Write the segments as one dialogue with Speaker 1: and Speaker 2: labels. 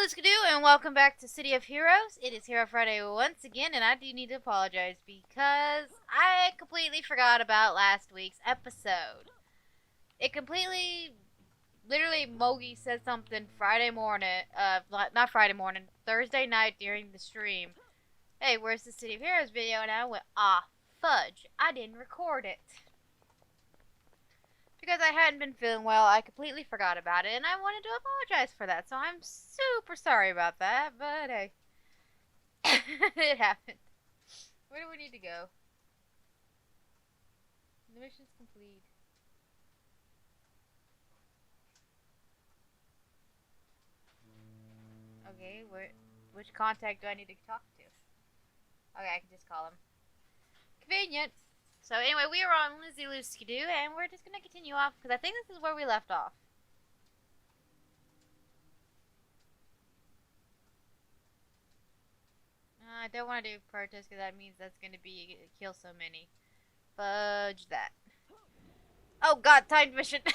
Speaker 1: Skadoo, and welcome back to City of Heroes. It is Hero Friday once again, and I do need to apologize because I completely forgot about last week's episode. It completely, literally, Mogi said something Friday morning, not Friday morning, Thursday night during the stream. Hey, where's the City of Heroes video? And I went, fudge, I didn't record it. Because I hadn't been feeling well, I completely forgot about it, and I wanted to apologize for that. So I'm super sorry about that, but hey. It happened. Where do we need to go? The mission's complete. Okay, which contact do I need to talk to? Okay, I can just call him. Convenient. So anyway, we are on LizzyLue Skadoo, and we're just gonna continue off because I think this is where we left off. I don't want to do protest because that means that's gonna be kill so many. Fudge that. Oh god, timed mission. I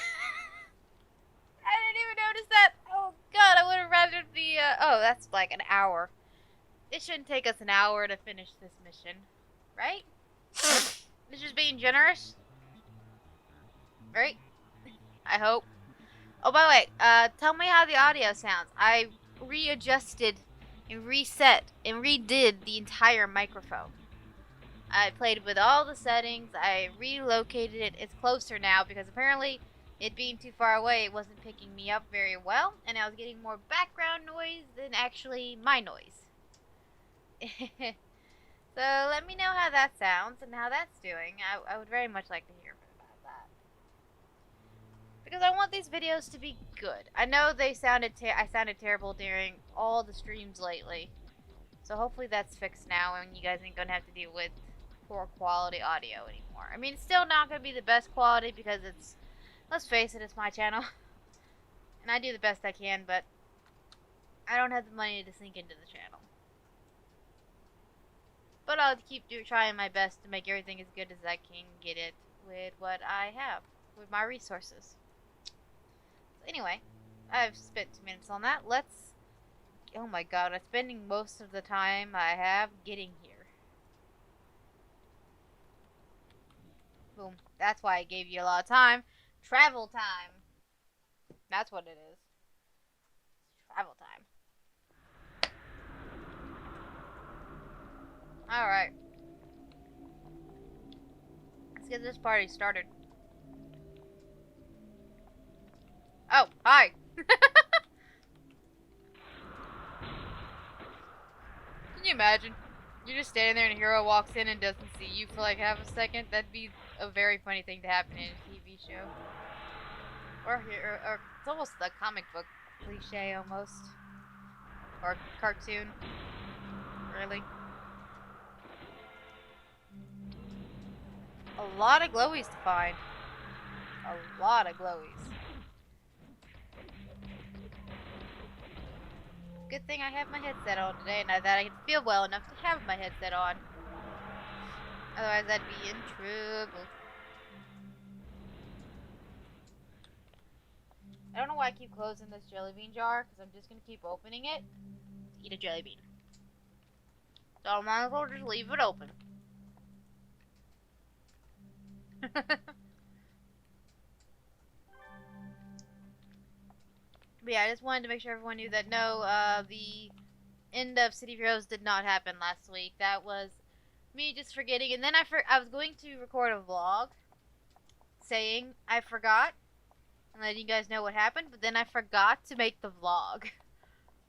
Speaker 1: didn't even notice that. Oh god, I would have rather the. Oh, that's like an hour. It shouldn't take us an hour to finish this mission, right? It's just being generous. Right? I hope. Oh, by the way, tell me how the audio sounds. I readjusted and reset and redid the entire microphone. I played with all the settings. I relocated it. It's closer now because apparently it being too far away, it wasn't picking me up very well, and I was getting more background noise than actually my noise. So let me know how that sounds and how that's doing. I would very much like to hear about that. Because I want these videos to be good. I know I sounded terrible during all the streams lately. So hopefully that's fixed now and you guys ain't gonna have to deal with poor quality audio anymore. I mean, it's still not gonna be the best quality because it's, let's face it, it's my channel. And I do the best I can, but I don't have the money to sink into the channel. But I'll keep trying my best to make everything as good as I can get it with what I have, with my resources. So anyway, I've spent 2 minutes on that. Oh my god, I'm spending most of the time I have getting here. Boom. That's why I gave you a lot of time. Travel time. That's what it is. Travel time. Alright. Let's get this party started. Oh, hi! Can you imagine? You're just standing there and a hero walks in and doesn't see you for like half a second? That'd be a very funny thing to happen in a TV show. Or it's almost a comic book cliche almost. Or cartoon. Really. A lot of glowies to find. A lot of glowies. Good thing I have my headset on today and that I can feel well enough to have my headset on. Otherwise I'd be in trouble. I don't know why I keep closing this jelly bean jar, because I'm just going to keep opening it to eat a jelly bean. So I might as well just leave it open. But yeah, I just wanted to make sure everyone knew that no, the end of City of Heroes did not happen last week. That was me just forgetting. And then I was going to record a vlog saying I forgot and letting you guys know what happened, but then I forgot to make the vlog.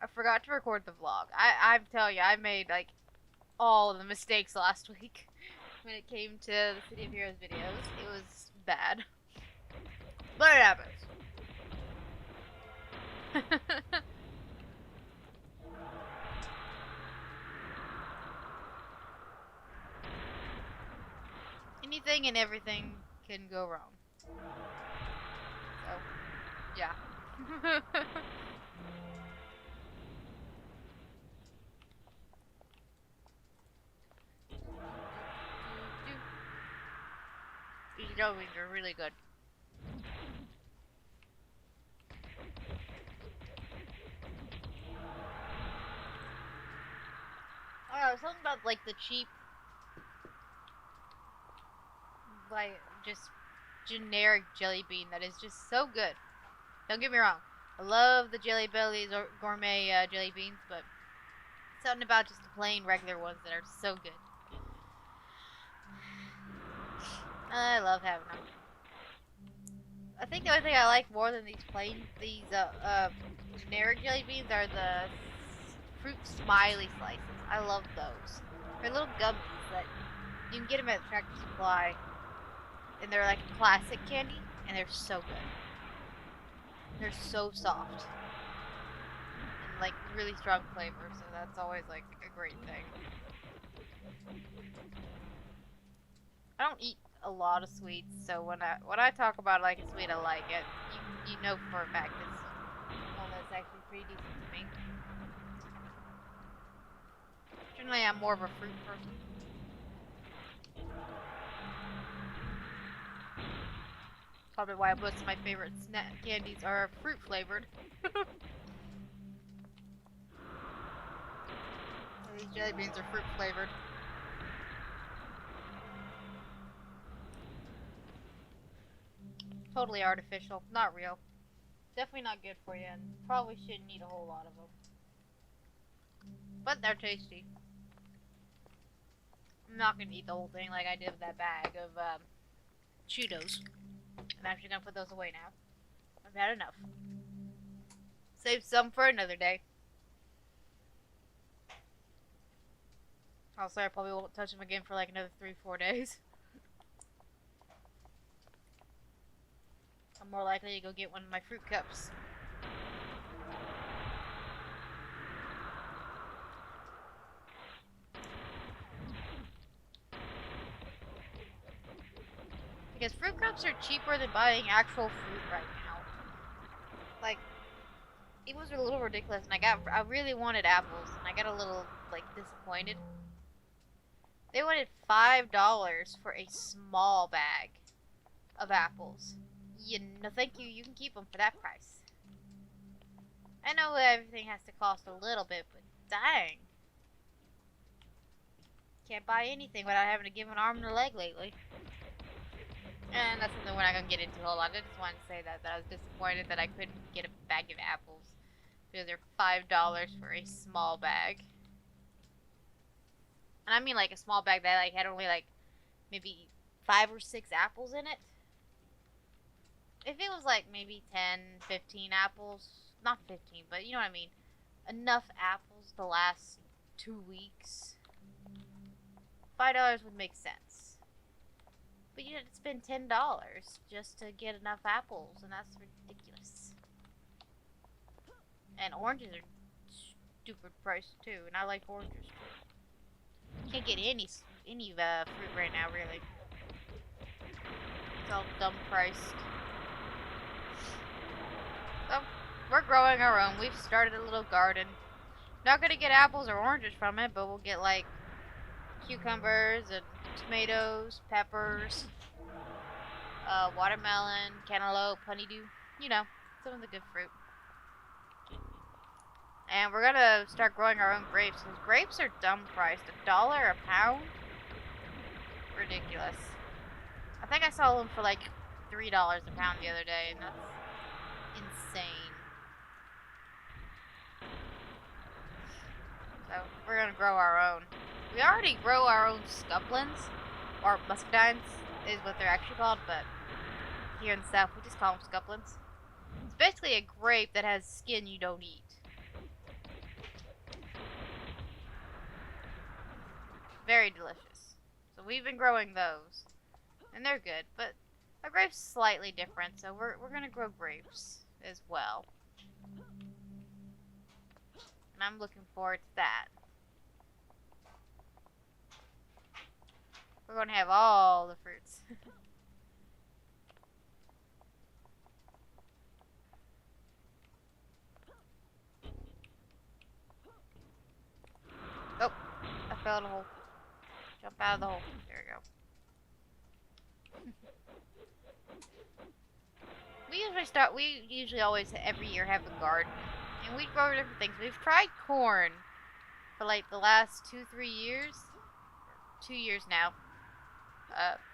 Speaker 1: I forgot to record the vlog. I'm telling you, I made like all of the mistakes last week when it came to the City of Heroes videos. It was bad. But it happens. Anything and everything can go wrong. So, yeah. These jellies are really good. something about like the cheap, like just generic jelly bean that is just so good. Don't get me wrong, I love the Jelly Bellies or gourmet jelly beans, but something about just the plain regular ones that are so good. I love having them. I think the only thing I like more than these generic jelly beans are the fruit smiley slices. I love those. They're little gummies that you can get them at Tractor Supply, and they're like a classic candy, and they're so good. They're so soft and like really strong flavor, so that's always like a great thing. I don't eat a lot of sweets, so when I talk about like a sweet I like it, you know for a fact it's one that's actually pretty decent to me. Generally, I'm more of a fruit person. Probably why most of my favorite snack candies are fruit flavored. These jelly beans are fruit flavored. Totally artificial, not real. Definitely not good for you, and probably shouldn't eat a whole lot of them. But they're tasty. I'm not gonna eat the whole thing like I did with that bag of Cheetos. I'm actually gonna put those away now. I've had enough. Save some for another day. Also, I probably won't touch them again for like another 3-4 days. I'm more likely to go get one of my fruit cups. Because fruit cups are cheaper than buying actual fruit right now. Like, it was a little ridiculous, and I really wanted apples, and I got a little, like, disappointed. They wanted $5 for a small bag of apples. No thank you, you can keep them for that price. I know everything has to cost a little bit, but dang. Can't buy anything without having to give an arm and a leg lately. And that's something we're not going to get into a whole lot. I just wanted to say that I was disappointed that I couldn't get a bag of apples. Because they're $5 for a small bag. And I mean like a small bag that like had only like maybe 5 or 6 apples in it. If it was like maybe 10, 15 apples, not 15, but you know what I mean, enough apples to last 2 weeks, $5 would make sense. But you had to spend $10 just to get enough apples, and that's ridiculous. And oranges are stupid priced too, and I like oranges. Can't get any fruit right now, really. It's all dumb priced. So, we're growing our own. We've started a little garden. Not gonna get apples or oranges from it, but we'll get like cucumbers and tomatoes, peppers, watermelon, cantaloupe, honeydew. You know, some of the good fruit. And we're gonna start growing our own grapes, because grapes are dumb priced. $1 a pound? Ridiculous. I think I saw them for like $3 a pound the other day, and that's insane. So, we're gonna grow our own. We already grow our own scuplins, or muscadines is what they're actually called, but here in the South we just call them scuplins. It's basically a grape that has skin you don't eat. Very delicious. So we've been growing those, and they're good, but our grape's slightly different, so we're gonna grow grapes as well. And I'm looking forward to that. We're gonna have all the fruits. Oh, I fell in a hole. Jump out of the hole. There we go. We usually always every year have a garden, and we grow different things. We've tried corn for like the last 2-3 years. 2 years now.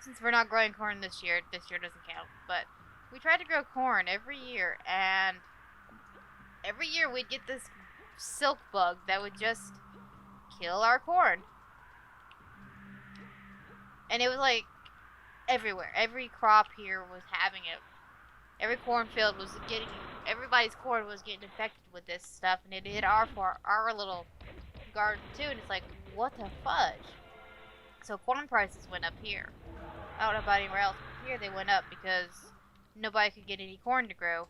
Speaker 1: Since we're not growing corn this year doesn't count. But we tried to grow corn every year, and every year we'd get this silk bug that would just kill our corn. And it was like everywhere. Every crop here was having it. Every cornfield was getting, everybody's corn was getting infected with this stuff, and it hit our little garden too. And it's like, what the fudge? So corn prices went up here. I don't know about anywhere else, but here they went up because nobody could get any corn to grow.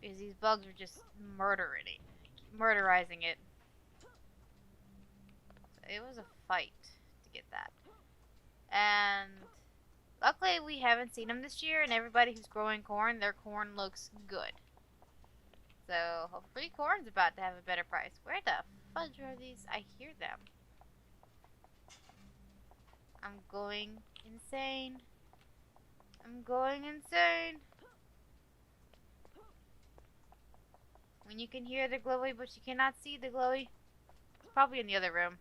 Speaker 1: Because these bugs were just murderizing it. So it was a fight to get that. And luckily we haven't seen them this year, and everybody who's growing corn, their corn looks good. So hopefully corn's about to have a better price. Where the fudge are these? I hear them. I'm going insane. I'm going insane. When you can hear the glowy, but you cannot see the glowy. It's probably in the other room.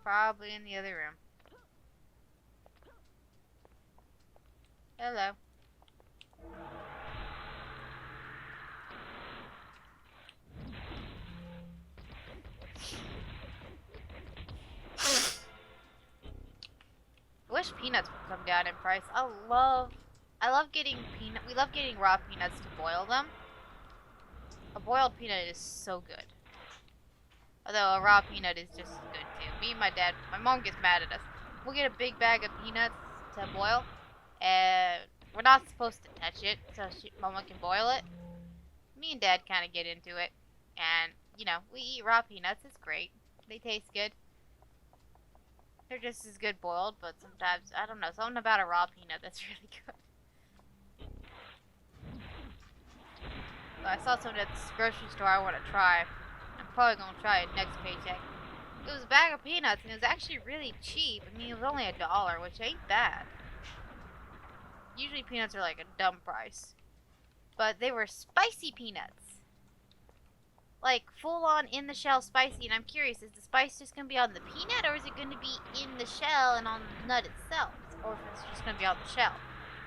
Speaker 1: Probably in the other room. Hello. I wish peanuts would come down in price. I love getting we love getting raw peanuts to boil them. A boiled peanut is so good. Although a raw peanut is just as good too. Me and my mom gets mad at us. We'll get a big bag of peanuts to boil, and we're not supposed to touch it, so Mama can boil it. Me and Dad kind of get into it, and you know, we eat raw peanuts. It's great. They taste good. They're just as good boiled, but sometimes, I don't know, something about a raw peanut that's really good. But I saw something at this grocery store I want to try. I'm probably going to try it next paycheck. It was a bag of peanuts, and it was actually really cheap. I mean, it was only $1, which ain't bad. Usually peanuts are like a dumb price. But they were spicy peanuts. Like, full-on in-the-shell spicy, and I'm curious, is the spice just going to be on the peanut, or is it going to be in the shell and on the nut itself? Or if it's just going to be on the shell?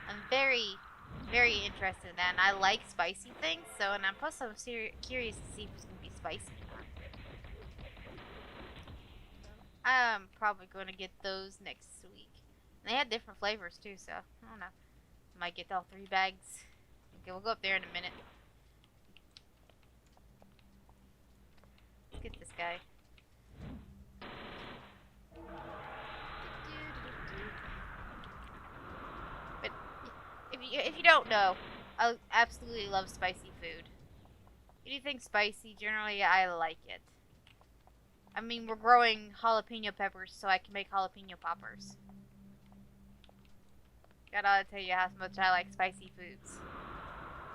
Speaker 1: I'm very, very interested in that, and I like spicy things, so, and plus I'm curious to see if it's going to be spicy or not. I'm probably going to get those next week. And they had different flavors, too, so, I don't know. Might get all 3 bags. Okay, we'll go up there in a minute. Let's get this guy. But if you don't know, I absolutely love spicy food. Anything spicy, generally I like it. I mean, we're growing jalapeno peppers so I can make jalapeno poppers. Gotta tell you how much I like spicy foods.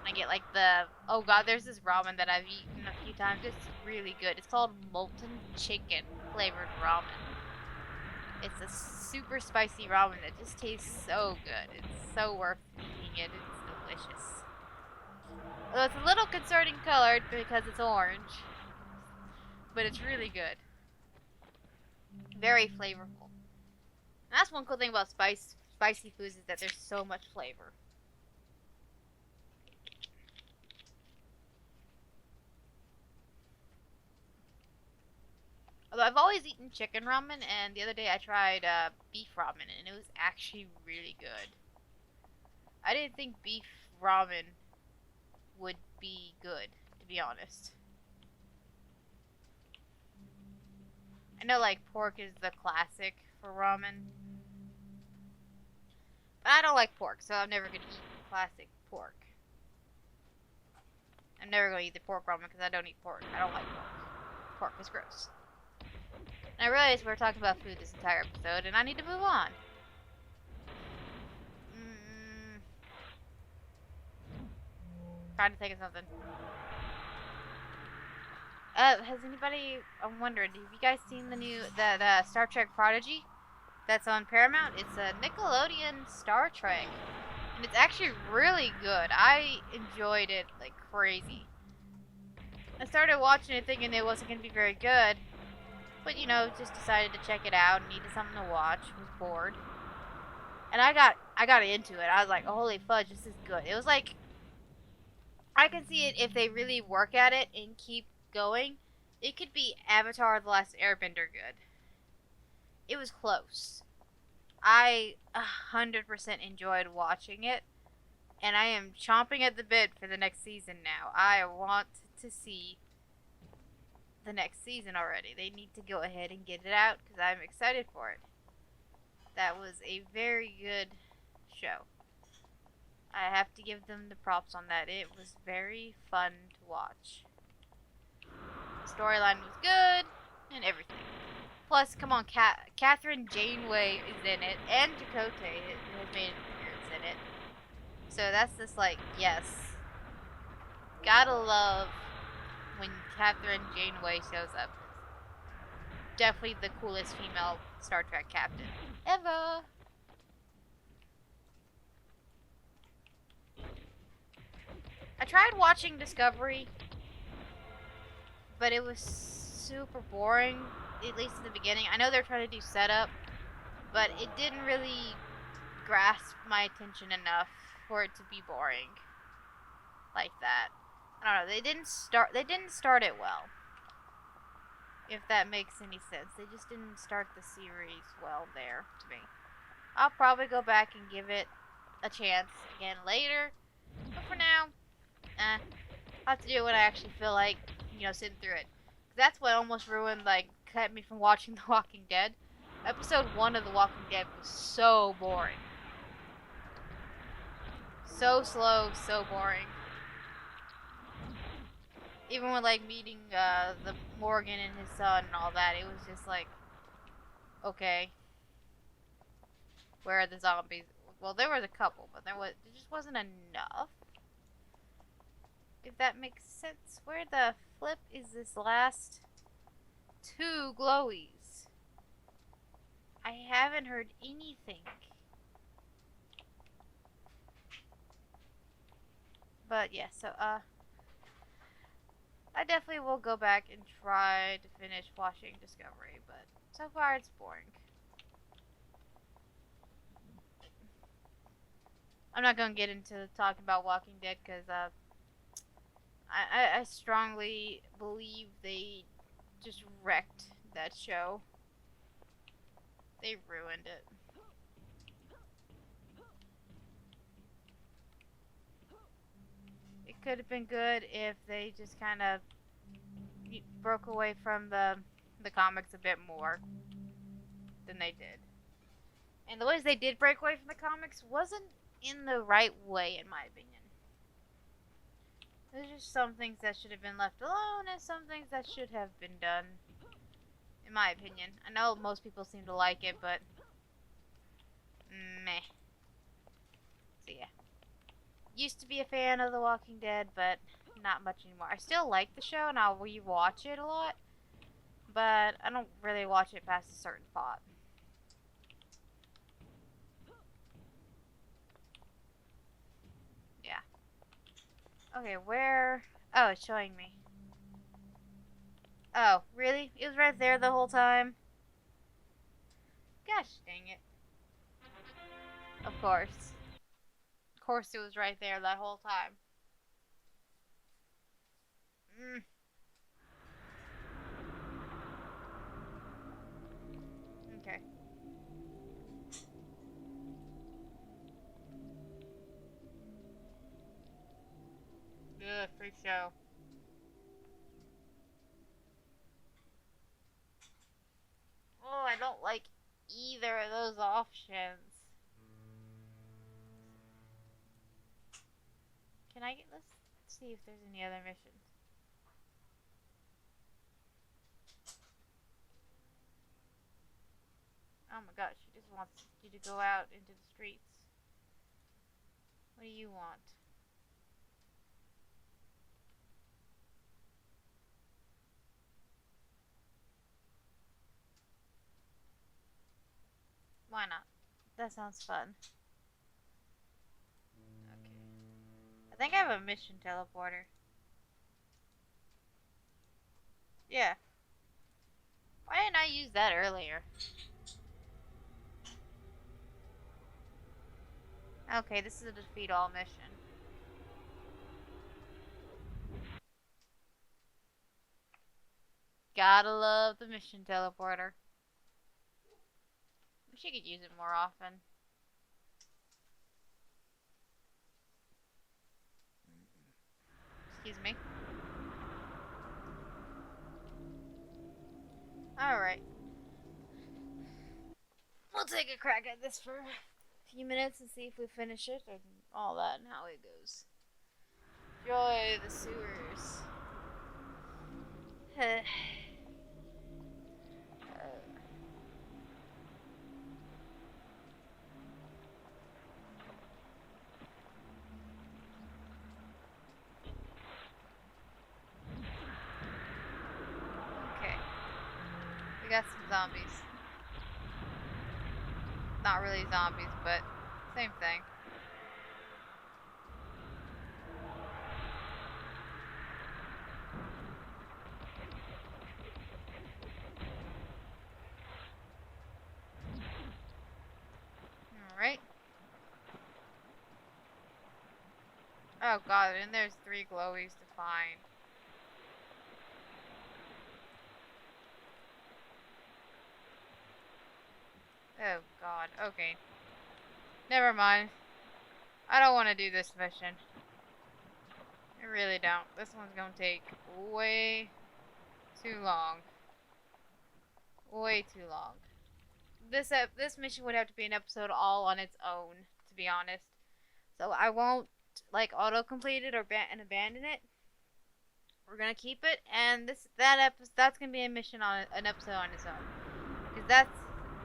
Speaker 1: I get like the, oh god, there's this ramen that I've eaten a few times. It's really good. It's called molten chicken flavored ramen. It's a super spicy ramen that just tastes so good. It's so worth eating it. It's delicious. Although it's a little concerning colored because it's orange. But it's really good. Very flavorful. And that's one cool thing about spicy foods is that there's so much flavor. Although I've always eaten chicken ramen, and the other day I tried beef ramen, and it was actually really good. I didn't think beef ramen would be good, to be honest. I know, like, pork is the classic for ramen. But I don't like pork, so I'm never going to eat classic pork. I'm never going to eat the pork ramen because I don't eat pork. I don't like pork. Pork is gross. And I realize we're talking about food this entire episode, and I need to move on. Trying to think of something. Has anybody, I'm wondering, have you guys seen the Star Trek Prodigy that's on Paramount? It's a Nickelodeon Star Trek, and it's actually really good. I enjoyed it like crazy. I started watching it thinking it wasn't going to be very good. But, you know, just decided to check it out. Needed something to watch. Was bored. And I got into it. I was like, oh, holy fudge, this is good. It was like, I can see it if they really work at it and keep going. It could be Avatar The Last Airbender good. It was close. I 100% enjoyed watching it. And I am chomping at the bit for the next season now. I want to see the next season already. They need to go ahead and get it out because I'm excited for it. That was a very good show. I have to give them the props on that. It was very fun to watch. The storyline was good and everything. Plus, come on, Catherine Janeway is in it, and Chakotay has made an appearance in it. So that's just like, yes. Gotta love when Catherine Janeway shows up. Definitely the coolest female Star Trek captain ever. I tried watching Discovery, but it was super boring, at least in the beginning. I know they're trying to do setup, but it didn't really grasp my attention enough for it to be boring like that. I don't know. They didn't start it well. If that makes any sense. They just didn't start the series well there to me. I'll probably go back and give it a chance again later. But for now, I'll have to do it when I actually feel like, you know, sitting through it. That's what almost ruined, like, kept me from watching The Walking Dead. Episode 1 of The Walking Dead was so boring. So slow, so boring. Even when, like, meeting the Morgan and his son and all that, it was just like, okay, where are the zombies? Well, there was a couple, but there just wasn't enough. If that makes sense. Where the flip is this last 2 glowies? I haven't heard anything. But yeah, so I definitely will go back and try to finish watching Discovery, but so far it's boring. I'm not gonna get into talking about Walking Dead because I strongly believe they just wrecked that show. They ruined it. It could have been good if they just kind of broke away from the comics a bit more than they did. And the ways they did break away from the comics wasn't in the right way, in my opinion. There's just some things that should have been left alone and some things that should have been done, in my opinion. I know most people seem to like it, but meh. So yeah. Used to be a fan of The Walking Dead, but not much anymore. I still like the show and I'll rewatch it a lot, but I don't really watch it past a certain spot. Yeah. Okay, where? Oh, it's showing me. Oh, really? It was right there the whole time? Gosh dang it. Of course. Of course it was right there that whole time. Mm. Okay. Ugh, free show. Oh, I don't like either of those options. Can I get, let's see if there's any other missions. Oh my gosh, she just wants you to go out into the streets. What do you want? Why not? That sounds fun. Okay. I think I have a mission teleporter. Yeah. Why didn't I use that earlier? Okay, this is a defeat all mission. Gotta love the mission teleporter. Wish you could use it more often. Excuse me. Alright. We'll take a crack at this for a few minutes and see if we finish it and all that and how it goes. Joy the sewers. Okay. We got some zombies. Not really zombies, but same thing. Alright. Oh god, and there's 3 glowies to find. Oh god, okay. Never mind. I don't want to do this mission. I really don't. This one's gonna take way too long. Way too long. This mission would have to be an episode all on its own, to be honest. So I won't like auto-complete it or abandon it. We're gonna keep it, and that's gonna be a mission on an episode on its own, because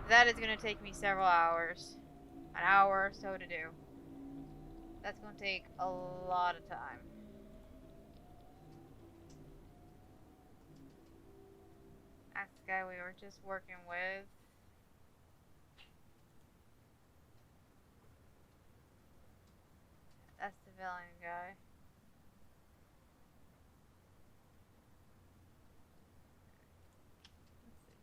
Speaker 1: that is gonna take me several hours, an hour or so to do. That's gonna take a lot of time. That's the guy we were just working with. That's the villain guy. Let's see.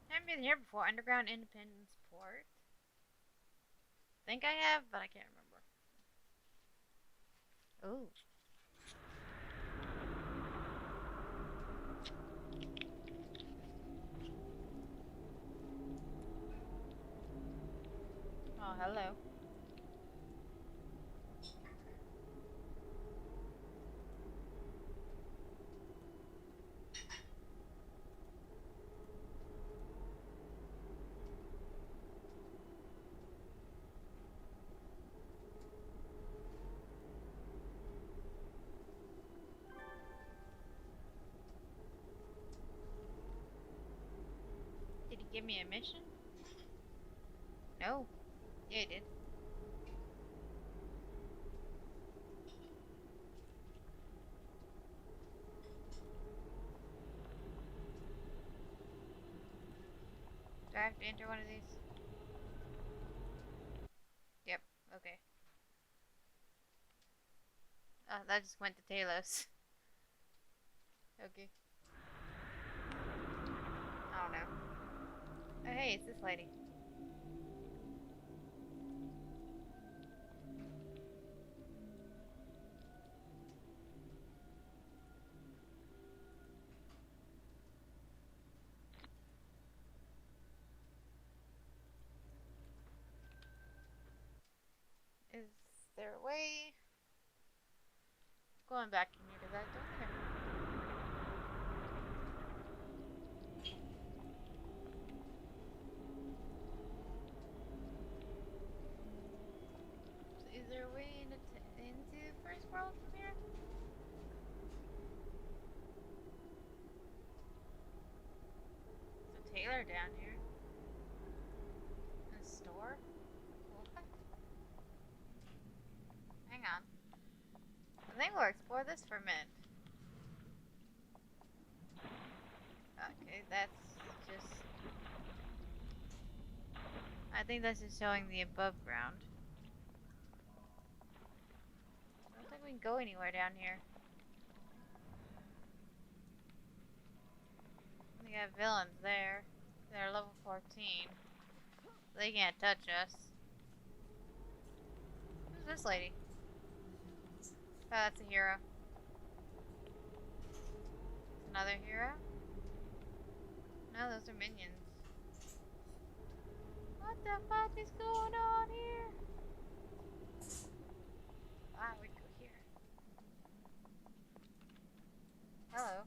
Speaker 1: Haven't been here before. Underground Independence Port. Think I have, but I can't remember. Ooh. Oh, hello. Did he give me a mission? No. Yeah, he did. Do I have to enter one of these? Yep. Okay. Oh, that just went to Talos. Okay. I don't know. Oh, hey, it's this lady. Is there a way? Going back in here because I don't think I... Is there a way into First World from here? There's a tailor down here. In a store? What? Hang on. I think we'll explore this for a minute. that's just... I think that's just showing the above ground. I don't think we can go anywhere down here. We got villains there. They're level 14. They can't touch us. Who's this lady? Oh, that's a hero. Another hero? No, those are minions. What the fuck is going on here? Ah, we go here. Hello.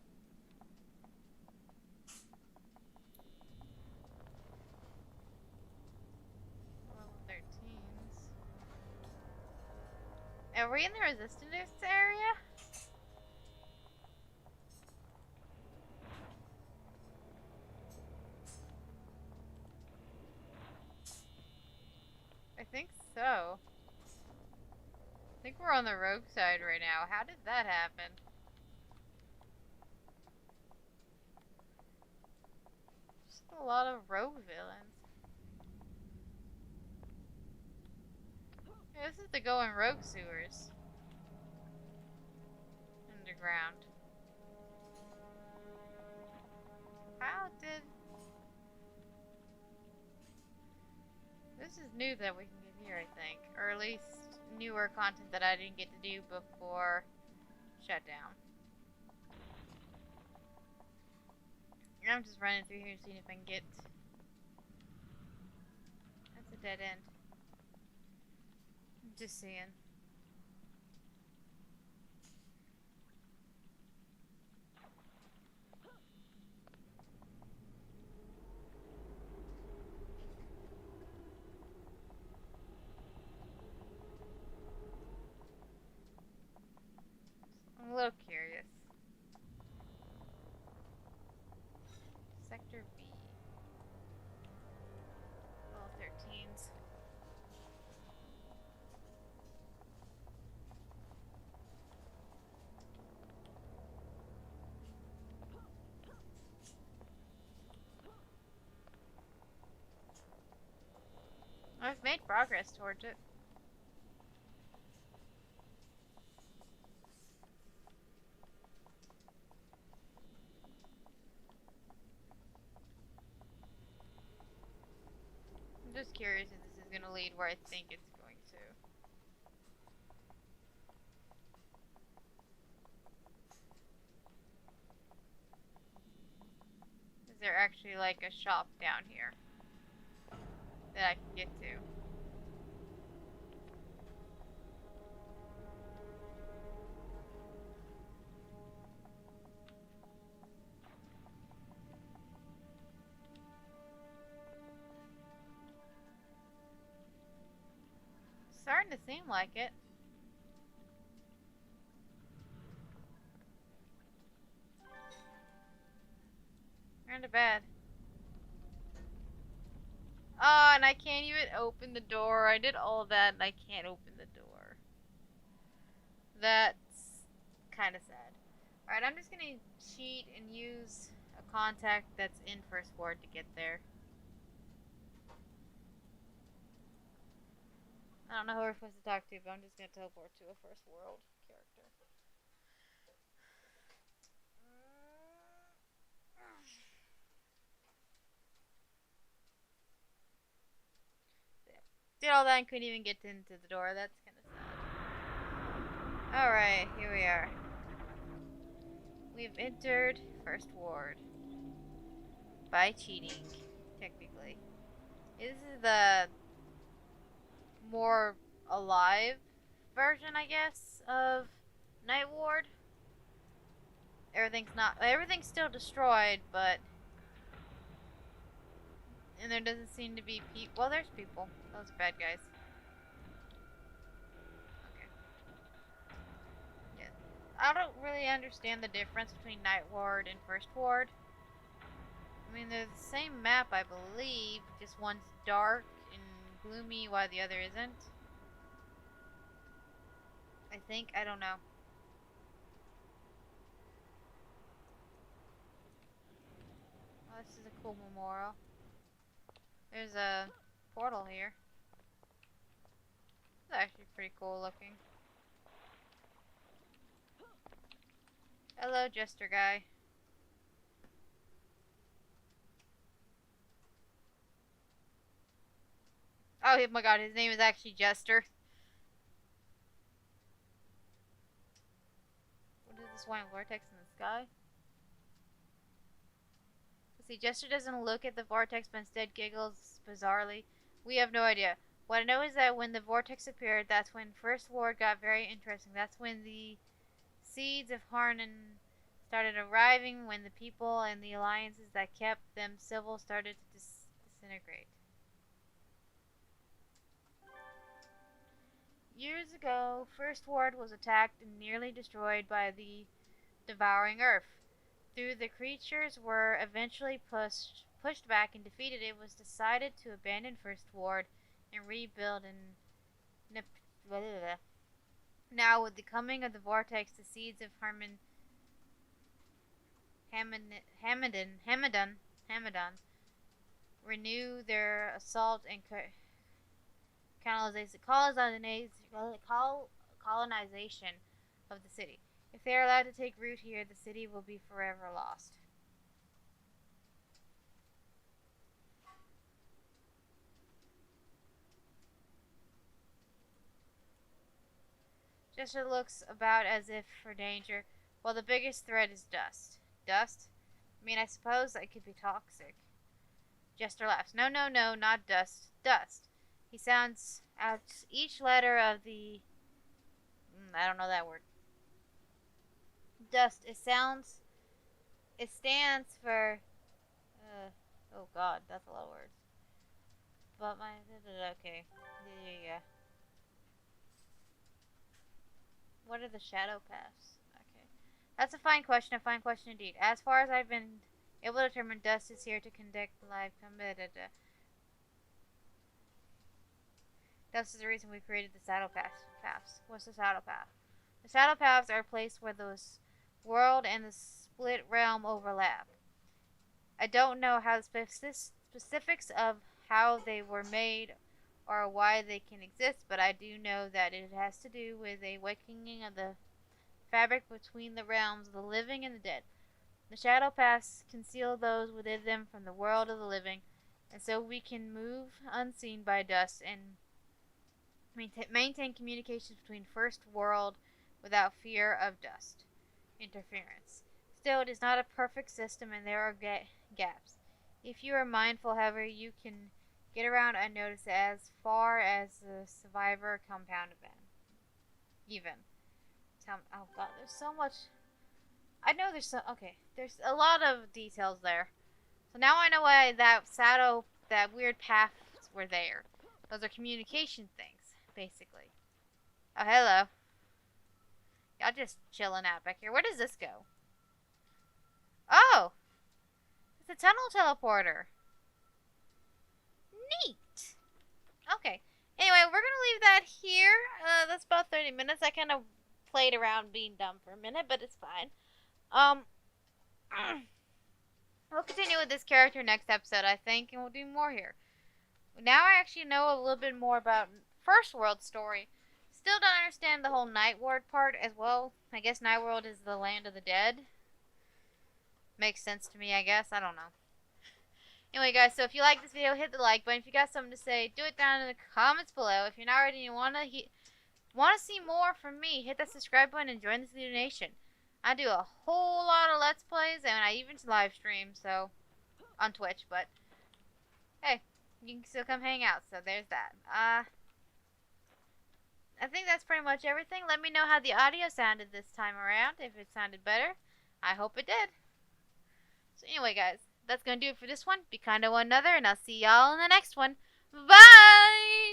Speaker 1: Level 13s. Are we in the resistance area? I think so. I think we're on the rogue side right now. How did that happen? Just a lot of rogue villains. Yeah, this is the going rogue sewers. Underground. How did... This is new that we can get here, I think. Or at least newer content that I didn't get to do before shutdown. I'm just running through here seeing if I can get... That's a dead end. I'm just seeing. I'm a little curious. Sector B. All 13s. I've made progress towards it. I'm just curious if this is going to lead where I think it's going to. Is there actually like a shop down here that I can get to? Starting to seem like it. Kinda bad. Oh, and I can't even open the door. I did all of that and I can't open the door. That's kinda sad. Alright, I'm just gonna cheat and use a contact that's in First Ward to get there. I don't know who we're supposed to talk to, but I'm just gonna teleport to a First World character. Did all that and couldn't even get into the door. That's kind of sad. Alright, here we are. We've entered First Ward. By cheating, technically. This is the more alive version, I guess, of Night Ward. Everything's still destroyed, but... And there doesn't seem to be people. Well, there's people. Those are bad guys. Okay. Yeah. I don't really understand the difference between Night Ward and First Ward. I mean, they're the same map, I believe. Just one's dark and gloomy while the other isn't. I think. I don't know. this is a cool memorial. There's a portal here. It's actually pretty cool looking. Hello, Jester guy. Oh my god, his name is actually Jester. What is this white vortex in the sky? Let's see, Jester doesn't look at the vortex but instead giggles bizarrely. We have no idea. What I know is that when the vortex appeared, that's when First Ward got very interesting. That's when the seeds of Harnan started arriving, when the people and the alliances that kept them civil started to disintegrate. Years ago, First Ward was attacked and nearly destroyed by the devouring earth. Though the creatures were eventually pushed back and defeated, it was decided to abandon First Ward and rebuild in Now, with the coming of the vortex, the seeds of Hamadan renew their assault and colonization of the city. If they are allowed to take root here, the city will be forever lost. Jester looks about as if for danger. Well, the biggest threat is dust. Dust? I mean, I suppose that could be toxic. Jester laughs. No, no, no, not dust. Dust. He sounds out each letter of the... I don't know that word. Dust. It stands for... oh god, that's a lot of words. But my... Okay. Yeah. What are the shadow paths? Okay. That's a fine question indeed. As far as I've been able to determine, dust is here to conduct live combat. Dust is the reason we created the shadow paths. What's the shadow path? The shadow paths are a place where the world and the split realm overlap. I don't know how the specifics of how they were made or why they can exist, but I do know that it has to do with a awakening of the fabric between the realms of the living and the dead. The shadow paths conceal those within them from the world of the living, and so we can move unseen by dust and maintain communications between First World without fear of dust interference. Still, it is not a perfect system, and there are gaps. If you are mindful, however, you can get around unnoticed as far as the survivor compound event. Oh god, there's so much. I know there's there's a lot of details there. So now I know why that weird paths were there. Those are communication things, basically. Oh, hello. Y'all just chilling out back here. Where does this go? Oh! It's a tunnel teleporter. Neat! Okay. Anyway, we're gonna leave that here. That's about 30 minutes. I kind of played around being dumb for a minute, but it's fine. We'll continue with this character next episode, I think, and we'll do more here. Now I actually know a little bit more about First World story. Still don't understand the whole Night World part as well. I guess Night World is the land of the dead. Makes sense to me, I guess. I don't know. Anyway, guys, so if you like this video, hit the like button. If you got something to say, do it down in the comments below. If you're not already and you want to see more from me, hit that subscribe button and join the LizzyLue Nation. I do a whole lot of Let's Plays, and I even live stream, so, on Twitch, but, hey, you can still come hang out, so there's that. I think that's pretty much everything. Let me know how the audio sounded this time around, if it sounded better. I hope it did. So anyway, guys, that's going to do it for this one. Be kind to one another, and I'll see y'all in the next one. Bye!